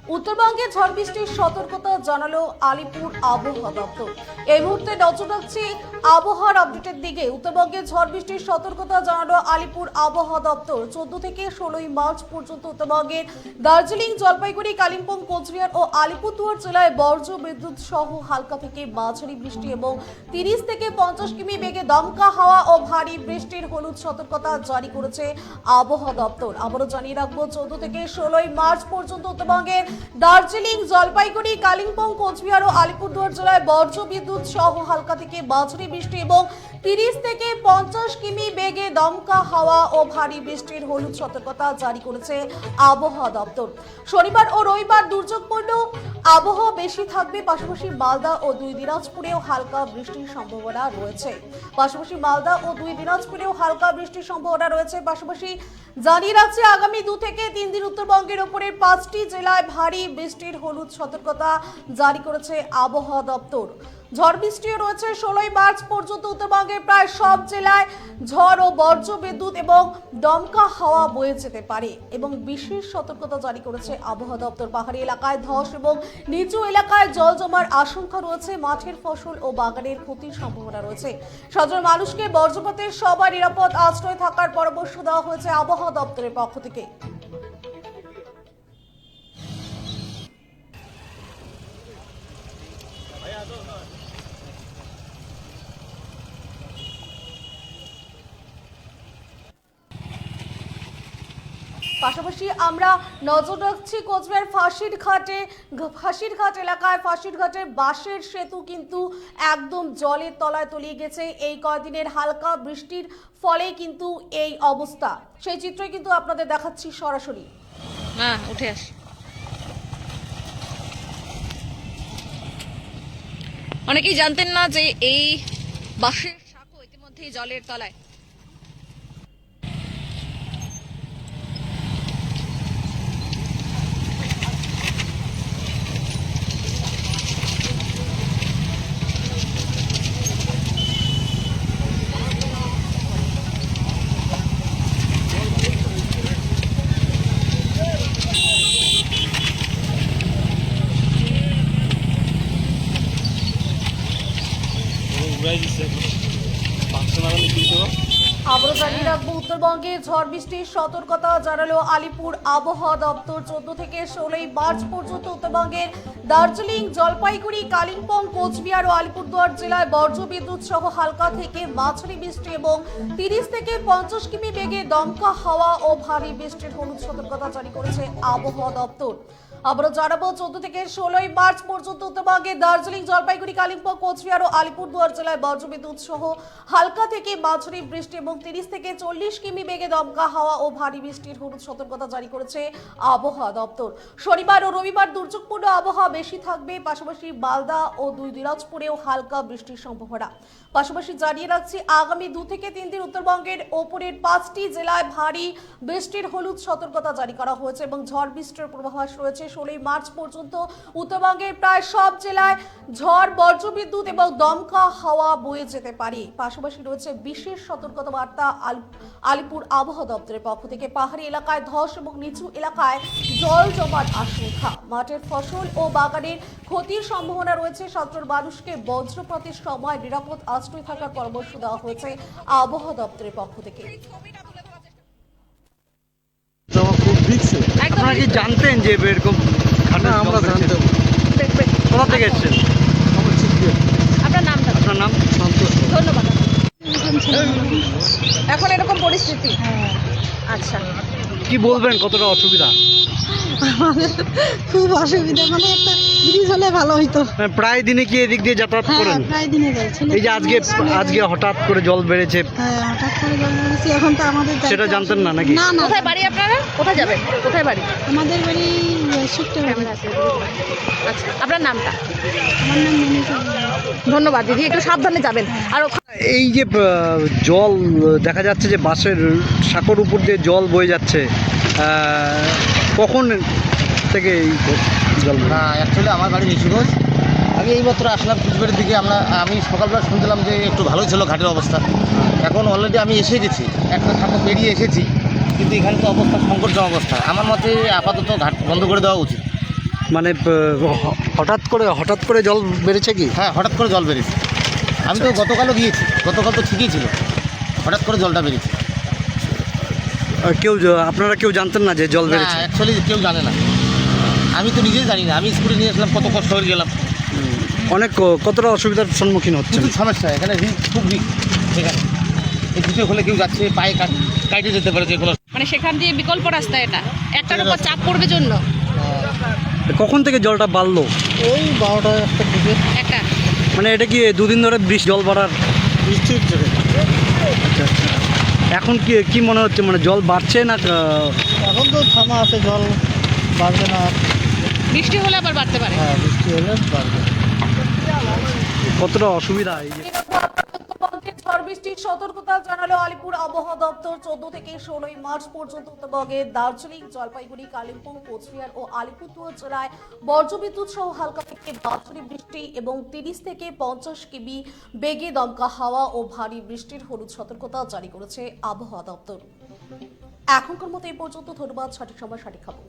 উত্তরবঙ্গে ঝড় বৃষ্টির সতর্কতা জানালো আলিপুর আবহাওয়া দপ্তর। এই মুহূর্তে নজর রাখছি আবহাওয়ার আপডেটের দিকে। উত্তরবঙ্গে ঝড় বৃষ্টির সতর্কতা জানালো আলিপুর আবহাওয়া দপ্তর। 14 থেকে 16 মার্চ পর্যন্ত উত্তরবঙ্গের দার্জিলিং, জলপাইগুড়ি, কালিম্পং, কোচবিহার ও আলিপুরদুয়ার জেলায় বজ্র বিদ্যুৎ সহ হালকা থেকে মাঝারি বৃষ্টি এবং 30 থেকে 50 কিমি বেগে দমকা হাওয়া ও ভারী বৃষ্টির হলুদ সতর্কতা জারি করেছে আবহাওয়া দপ্তর। আবারও জানিয়ে রাখবো, 14 থেকে 16 মার্চ পর্যন্ত উত্তরবঙ্গের দার্জিলিং, জলপাইগুড়ি, কালিম্পং, কোচবিহার ও আলিপুরদুয়ার জেলায় বজ্র বিদ্যুৎ সহ হালকা থেকে মাঝারি বৃষ্টি এবং 30 থেকে 50 কিমি বেগে দমকা হাওয়া ও ভারী বৃষ্টির হলুদ সতর্কতা জারি করেছে আবহাওয়া দপ্তর। শনিবার ও রবিবার দুর্যোগপূর্ণ আবহাওয়া বেশি থাকবে। পাশাপাশি মালদা ও দুই দিনাজপুরেও হালকা বৃষ্টির সম্ভাবনা রয়েছে। পাশাপাশি জানিয়ে রাখছে, আগামী 2 থেকে 3 দিন উত্তরবঙ্গের উপরের 5টি জেলায় ভারী বৃষ্টির হলুদ সতর্কতা জারি করেছে আবহাওয়া দপ্তর। ঝড় বৃষ্টিও রয়েছে 16 মার্চ পর্যন্ত। উত্তরবঙ্গের প্রায় সব জেলায় ঝড় ও বজ্র বিদ্যুৎ এবং দমকা হাওয়া বয়ে যেতে পারে এবং বিশেষ সতর্কতা জারি করেছে আবহাওয়া দপ্তর। পাহাড়ি এলাকায় ধস এবং নিচু এলাকায় জল জমার আশঙ্কা রয়েছে। মাঠের ফসল ও বাগানের ক্ষতির সম্ভাবনা রয়েছে। সাধারণ মানুষকে বজ্রপাতের সবাই নিরাপদ আশ্রয় থাকার পরামর্শ দেওয়া হয়েছে আবহাওয়া দপ্তরের পক্ষ থেকে। পাশাপাশি আমরা নজর রাখছি কোচবিহার ফাঁসির ঘাট এলাকায় বাঁশের সেতু কিন্তু একদম জলের তলায় তলিয়ে গেছে। এই কয়েকদিনের হালকা বৃষ্টির ফলে কিন্তু এই অবস্থা, সেই চিত্রই কিন্তু আপনাদের দেখাচ্ছি সরাসরি। উঠে আসি। অনেকেই জানতেন না যে এই বাঁশের সাঁকো ইতিমধ্যেই জলের তলায়। আবারও জানিয়ে রাখবো, উত্তরবঙ্গে ঝড় বৃষ্টির সতর্কতা জানালো আলিপুর আবহাওয়া দপ্তর। 14 থেকে 16 মার্চ পর্যন্ত উত্তরবঙ্গের দার্জিলিং, জলপাইগুড়ি, কালিম্পং, কোচবিহার ও আলিপুরদুয়ার জেলায় বজ্র বিদ্যুৎ সহ হালকা থেকে মাঝারি বৃষ্টি এবং 30 থেকে 50 কিমি বেগে দমকা হাওয়া ও ভারী বৃষ্টির হলুদ সতর্কতা জারি করেছে আবহাওয়া দপ্তর। আবারও জানাবো, 14 থেকে 16 মার্চ পর্যন্ত উত্তরবঙ্গে দার্জিলিং, জলপাইগুড়ি, কালিম্পং, কোচবিহার ও আলিপুরদুয়ার জেলায় বজ্রবিদ্যুৎ সহ হালকা থেকে মাঝারি বৃষ্টি এবং 30 থেকে 40 কিমি বেগে দমকা হাওয়া ও ভারী বৃষ্টির হলুদ সতর্কতা জারি করেছে আবহাওয়া দপ্তর। শনিবার ও রবিবার দুর্যোগপূর্ণ আবহাওয়া বেশি থাকবে। পাশাপাশি মালদা ও দুই দিনাজপুরেও হালকা বৃষ্টির সম্ভাবনা। পাশাপাশি জানিয়ে রাখছি, আগামী 2 থেকে 3 দিন উত্তরবঙ্গের ওপরের 5টি জেলায় ভারী বৃষ্টির হলুদ সতর্কতা জারি করা হয়েছে এবং ঝড় বৃষ্টির পূর্বাভাস রয়েছে। 16 মার্চ পর্যন্ত উত্তরবঙ্গের প্রায় সব জেলায় ঝড়, বজ্রবিদ্যুৎ এবং দমকা হাওয়া বয়ে যেতে পারে। পাশাপাশি রয়েছে বিশেষ সতর্কতা বার্তা আলিপুর আবহাওয়া দপ্তরের পক্ষ থেকে। পাহাড়ি এলাকায় ধস এবং নিচু এলাকায় জল জমার আশঙ্কা। মাঠের ফসল ও বাগানের ক্ষতির সম্ভাবনা রয়েছে। সাধারণ মানুষকে বজ্রপাতের সময় নিরাপদ আশ্রয় থাকার পরামর্শ দেওয়া হয়েছে আবহাওয়া দপ্তরের পক্ষ থেকে। আপনারা কি জানতেন যে এরকম ঘটনা? আমরা জানতাম। কোথা থেকে এসেছেন? আপনার নামটা? আপনার নাম? সন্তোষ। ধন্যবাদ। এখন এরকম পরিস্থিতি, আচ্ছা, কি বলবেন, কতটা অসুবিধা? খুব অসুবিধা, মানে একটা ব্রিজ হলে ভালো হইতো। প্রায় দিনে কি এদিক দিয়ে যাতায়াত করেন? প্রায় দিনে যাই। এই যে আজকে হঠাৎ করে জল বেড়েছে, হঠাৎ করে জল বেড়েছে, এখন তো আমাদের সেটা জানতেন না নাকি? না। কোথায় বাড়ি আপনারা? কোথায় যাবেন? কোথায় বাড়ি? আমাদের বাড়ি শুক্রবার। আচ্ছা, আপনার নামটা? আমার নাম মনীষা। ধন্যবাদ দিদি, একটু সাবধানে যাবেন। আর এই যে জল দেখা যাচ্ছে যে বাসের সাঁকোর উপর দিয়ে জল বয়ে যাচ্ছে, কখন থেকে এই জল? না, অ্যাকচুয়ালি আমার বাড়ি নিচুগঞ্জ। আমি এইমাত্র আসলাম কুচবিহারের দিকে। আমি সকালবেলা শুনছিলাম যে একটু ভালোই ছিল ঘাটের অবস্থা। এখন অলরেডি আমি এসে গেছি, একটা সাঁকো পেরিয়ে এসেছি, কিন্তু এখানে তো অবস্থা সংকটজনক অবস্থা। আমার মতে আপাতত ঘাট বন্ধ করে দেওয়া উচিত। মানে হঠাৎ করে জল বেড়েছে কি? হ্যাঁ, হঠাৎ করে জল বেরিয়েছে। আমি তো গতকালও গিয়েছি, গতকাল তো ঠিকই ছিল, হঠাৎ করে জলটা বেরিয়েছে। আপনারা কেউ জানতেন না যে জল বেড়েছে? অ্যাকচুয়ালি কেউ জানে না, আমি তো নিজেই জানি না। আমি স্কুলে নিয়ে আসলাম, কত কষ্ট হয়ে গেলাম। কতটা অসুবিধার সম্মুখীন হচ্ছেন? প্রচুর সমস্যা, এখানে খুব রিস্ক। এখানে এই কিছু হলে কেউ যাচ্ছে, পায়ে কাটে যেতে পারে যে কোনো। মানে সেখান দিয়ে বিকল্প রাস্তা, এটা একটার উপর চাপ পড়বে জন্য। কখন থেকে জলটা বাড়লো? ওই 12টা একটা দিকে। একটা মানে এটা কি দুদিন ধরে জল বাড়ার? বৃষ্টির জন্য। আচ্ছা, এখন কি মনে হচ্ছে, মানে জল বাড়ছে না? এখন তো থামা আছে, জল বাড়বে না। বৃষ্টি হলে আবার বাড়তে পারে। হ্যাঁ, বৃষ্টি হলে বাড়বে। কতটা অসুবিধা এই যে উত্তরবঙ্গে ঝড় বৃষ্টির সতর্কতা জানালো আলিপুর আবহাওয়া দপ্তর। 14 থেকে 16 মার্চ পর্যন্ত উত্তরবঙ্গের দার্জিলিং, জলপাইগুড়ি, কালিম্পং, কোচবিহার ও আলিপুরদুয়ার জেলায় বজ্রবিদ্যুৎ সহ হালকা থেকে মাঝারি বৃষ্টি এবং 30 থেকে 50 কিমি বেগে দমকা হাওয়া ও ভারী বৃষ্টির হলুদ সতর্কতা জারি করেছে আবহাওয়া দপ্তর। এখনকার মতো এই পর্যন্ত। ধন্যবাদ। সঠিক সময় সঠিক খবর।